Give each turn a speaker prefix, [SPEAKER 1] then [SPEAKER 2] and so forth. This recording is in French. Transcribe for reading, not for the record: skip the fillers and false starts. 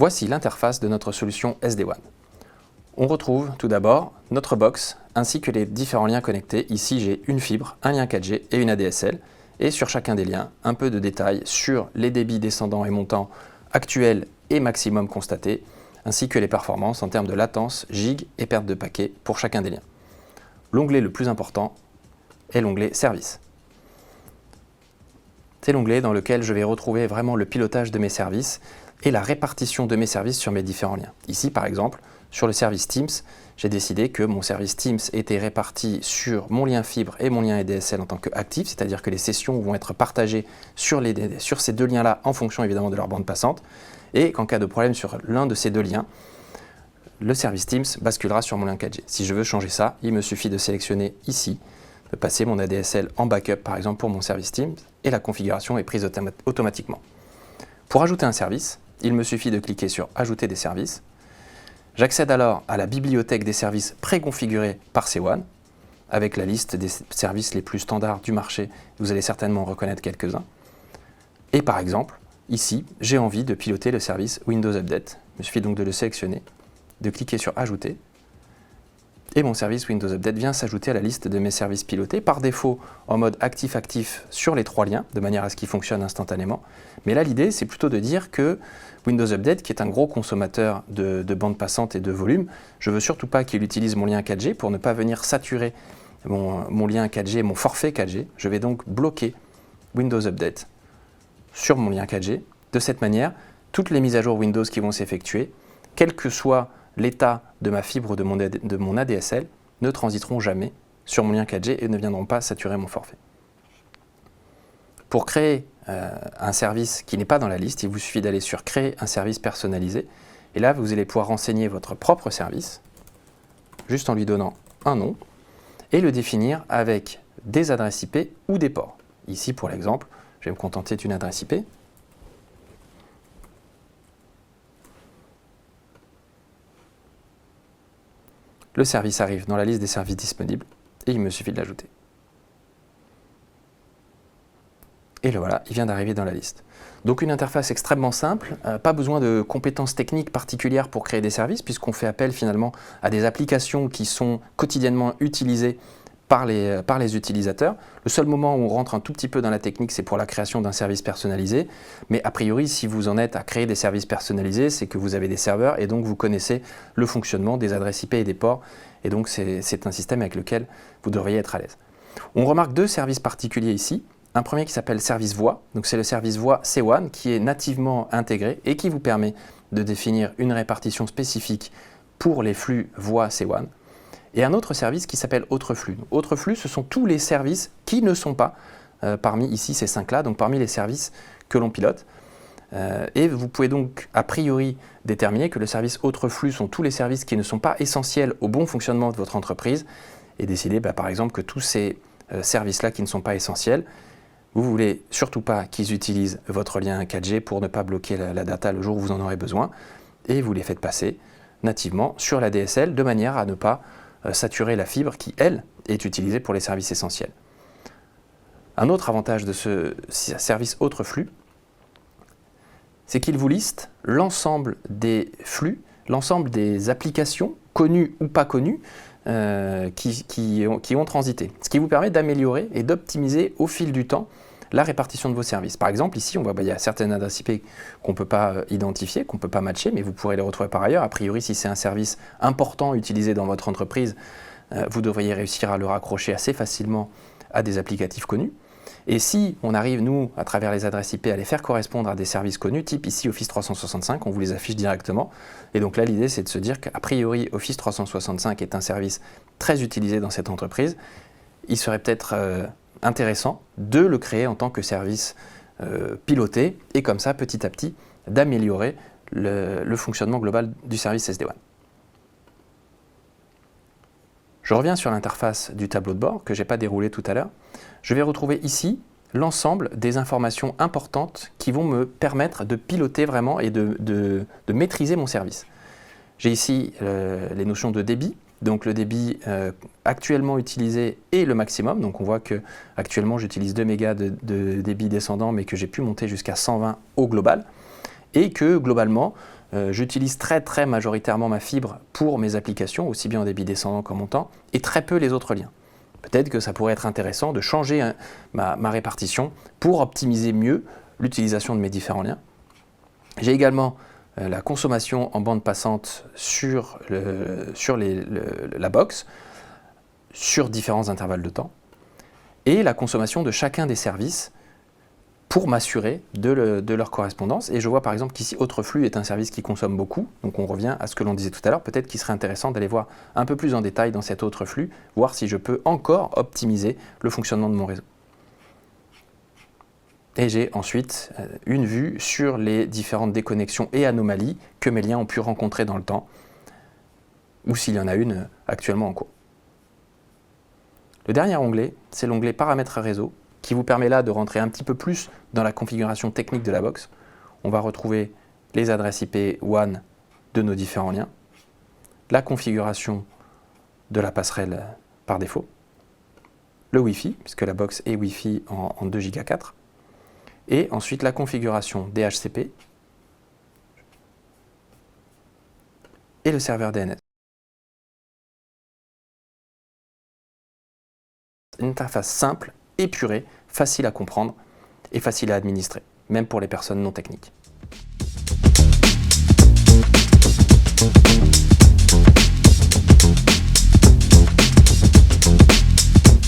[SPEAKER 1] Voici l'interface de notre solution SD-WAN. On retrouve tout d'abord notre box ainsi que les différents liens connectés. Ici, j'ai une fibre, un lien 4G et une ADSL. Et sur chacun des liens, un peu de détails sur les débits descendants et montants actuels et maximum constatés, ainsi que les performances en termes de latence, gig et perte de paquets pour chacun des liens. L'onglet le plus important est l'onglet Services. C'est l'onglet dans lequel je vais retrouver vraiment le pilotage de mes services et la répartition de mes services sur mes différents liens. Ici, par exemple, sur le service Teams, j'ai décidé que mon service Teams était réparti sur mon lien fibre et mon lien ADSL en tant qu'actif, c'est-à-dire que les sessions vont être partagées sur ces deux liens-là en fonction évidemment de leur bande passante, et qu'en cas de problème sur l'un de ces deux liens, le service Teams basculera sur mon lien 4G. Si je veux changer ça, il me suffit de sélectionner ici, de passer mon ADSL en backup par exemple pour mon service Teams, et la configuration est prise automatiquement. Pour ajouter un service, il me suffit de cliquer sur « Ajouter des services ». J'accède alors à la bibliothèque des services préconfigurés par C1, avec la liste des services les plus standards du marché. Vous allez certainement en reconnaître quelques-uns. Et par exemple, ici, j'ai envie de piloter le service Windows Update. Il me suffit donc de le sélectionner, de cliquer sur « Ajouter ». Et mon service Windows Update vient s'ajouter à la liste de mes services pilotés, par défaut en mode actif-actif sur les trois liens, de manière à ce qu'il fonctionne instantanément. Mais là, l'idée, c'est plutôt de dire que Windows Update, qui est un gros consommateur de bande passante et de volume, je ne veux surtout pas qu'il utilise mon lien 4G pour ne pas venir saturer mon lien 4G, mon forfait 4G. Je vais donc bloquer Windows Update sur mon lien 4G. De cette manière, toutes les mises à jour Windows qui vont s'effectuer, quel que soit l'état de ma fibre ou de mon ADSL, ne transiteront jamais sur mon lien 4G et ne viendront pas saturer mon forfait. Pour créer un service qui n'est pas dans la liste, il vous suffit d'aller sur « Créer un service personnalisé » et là, vous allez pouvoir renseigner votre propre service, juste en lui donnant un nom, et le définir avec des adresses IP ou des ports. Ici, pour l'exemple, je vais me contenter d'une adresse IP. Le service arrive dans la liste des services disponibles et il me suffit de l'ajouter. Et le voilà, il vient d'arriver dans la liste. Donc une interface extrêmement simple, pas besoin de compétences techniques particulières pour créer des services puisqu'on fait appel finalement à des applications qui sont quotidiennement utilisées par les utilisateurs. Le seul moment où on rentre un tout petit peu dans la technique, c'est pour la création d'un service personnalisé. Mais a priori, si vous en êtes à créer des services personnalisés, c'est que vous avez des serveurs et donc vous connaissez le fonctionnement des adresses IP et des ports. Et donc c'est un système avec lequel vous devriez être à l'aise. On remarque deux services particuliers ici. Un premier qui s'appelle service voix. Donc c'est le service voix C1 qui est nativement intégré et qui vous permet de définir une répartition spécifique pour les flux voix C1. Et un autre service qui s'appelle Autre flux. Autre flux, ce sont tous les services qui ne sont pas parmi ici ces 5-là, donc parmi les services que l'on pilote. Et vous pouvez donc a priori déterminer que le service Autre flux sont tous les services qui ne sont pas essentiels au bon fonctionnement de votre entreprise et décider par exemple que tous ces services-là qui ne sont pas essentiels, vous ne voulez surtout pas qu'ils utilisent votre lien 4G pour ne pas bloquer la data le jour où vous en aurez besoin et vous les faites passer nativement sur la DSL de manière à ne pas saturer la fibre qui, elle, est utilisée pour les services essentiels. Un autre avantage de ce service Autre flux, c'est qu'il vous liste l'ensemble des flux, l'ensemble des applications, connues ou pas connues, qui ont transité. Ce qui vous permet d'améliorer et d'optimiser au fil du temps la répartition de vos services. Par exemple, ici, on voit il y a certaines adresses IP qu'on ne peut pas identifier, qu'on ne peut pas matcher, mais vous pourrez les retrouver par ailleurs. A priori, si c'est un service important utilisé dans votre entreprise, vous devriez réussir à le raccrocher assez facilement à des applicatifs connus. Et si on arrive, nous, à travers les adresses IP, à les faire correspondre à des services connus, type ici Office 365, on vous les affiche directement. Et donc là, l'idée, c'est de se dire qu'a priori, Office 365 est un service très utilisé dans cette entreprise. Il serait peut-être intéressant de le créer en tant que service piloté et comme ça, petit à petit, d'améliorer le fonctionnement global du service SD-WAN. Je reviens sur l'interface du tableau de bord que je n'ai pas déroulé tout à l'heure. Je vais retrouver ici l'ensemble des informations importantes qui vont me permettre de piloter vraiment et de maîtriser mon service. J'ai ici les notions de débit, donc le débit actuellement utilisé et le maximum. Donc on voit que actuellement j'utilise 2 mégas de débit descendant mais que j'ai pu monter jusqu'à 120 au global et que globalement j'utilise très majoritairement ma fibre pour mes applications, aussi bien en débit descendant qu'en montant, et très peu les autres liens. Peut-être que ça pourrait être intéressant de changer ma répartition pour optimiser mieux l'utilisation de mes différents liens. J'ai également la consommation en bande passante sur la box, sur différents intervalles de temps, et la consommation de chacun des services pour m'assurer de leur correspondance. Et je vois par exemple qu'ici, Autre flux est un service qui consomme beaucoup, donc on revient à ce que l'on disait tout à l'heure, peut-être qu'il serait intéressant d'aller voir un peu plus en détail dans cet autre flux, voir si je peux encore optimiser le fonctionnement de mon réseau. Et j'ai ensuite une vue sur les différentes déconnexions et anomalies que mes liens ont pu rencontrer dans le temps, ou s'il y en a une actuellement en cours. Le dernier onglet, c'est l'onglet Paramètres réseau, qui vous permet là de rentrer un petit peu plus dans la configuration technique de la box. On va retrouver les adresses IP WAN de nos différents liens, la configuration de la passerelle par défaut, le Wi-Fi, puisque la box est Wi-Fi en 2 Go 4, et ensuite la configuration DHCP et le serveur DNS. Une interface simple, épurée, facile à comprendre et facile à administrer, même pour les personnes non techniques.